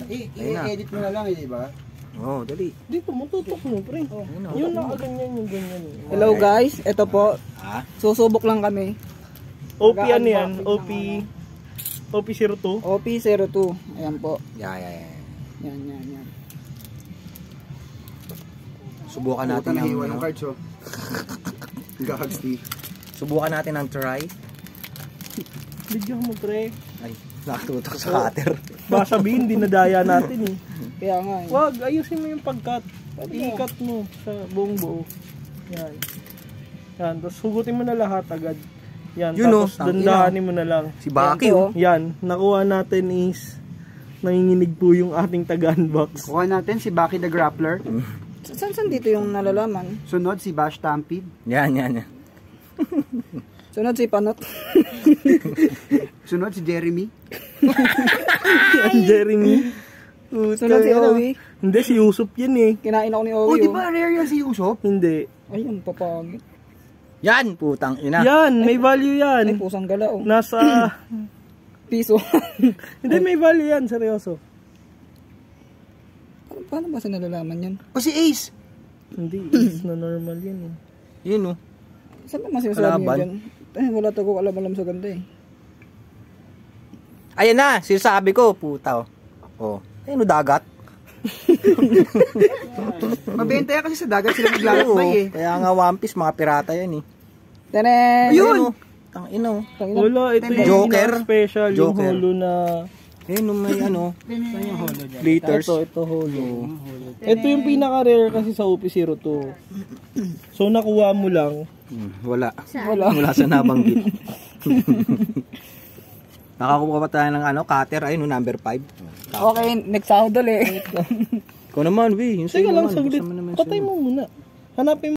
I-edit mo na lang, di ba? Oo, dali. Dito mo, tutok mo, pre. Yung nakaganyan, yung ganyan. Hello guys, ito po. Susubok lang kami. OP ano yan? OP02? OP02. Ayan po. Yan. Yan. Subukan natin ang hiwa ng cards, oh. Gagsti. Subukan natin ang try. Bigyan mo, pre. Ay, nakatutok sa cutter. Baka sabihin, dinadaya natin eh. Kaya nga eh. Wag, ayusin mo yung pag-cut. I-cut mo sa buong buo. Yan. Yan, tapos hugutin mo na lahat agad. Yan, Yun, tapos dandahanin mo na lang. Si Baki, oh. Yan, nakuha natin is nanginginig po yung ating taga-unbox. Kuha natin si Baki the Grappler. Saan dito yung nalalaman? Sunod si Bash Stampede. Yan. Sunod si Panot. Sunod si Jeremy. Yan, Jeremy. Sunod si Owie. Hindi, si Yusuf yan eh. Kinain ako ni Oh, Owie. di ba rare yan si Usop? Hindi. Ayun, papangit. Yan, putang ina. Yan, may value Ay, yan. pusang gala oh. Nasa... Piso. Hindi, may value yan, seryoso. Paano ba sa nalalaman yan? O si Ace. Hindi, it's na normal yan eh. Yun, oh. Saan ba masinasabi nyo Kalaban. dyan? Wala to ko alam sa ganda eh. Ayan na, sinasabi ko, puta, oh. Oh, ayun, oh, dagat. Mabenta yan kasi sa dagat sila naglalakbay eh. Kaya nga One Piece, mga pirata yan eh. Tenen! Ayun, tang ina, oh. Wala, ito yung Joker. special, yung Joker. holo na... Ayun, oh, may ano. Glitters. Ito holo. Ito yung pinaka-rare kasi sa OP02. So, nakuha mo lang. Wala. Wala sa nabanggit. Nakakuha pa tayo ng ano, cutter, ayun, number 5. Okay, next sahod ulit. Ikaw naman, we. Yung Teka sa'yo lang, naman. saglit. Basta mo naman Patay sa'yo. mo muna. Hanapin mo.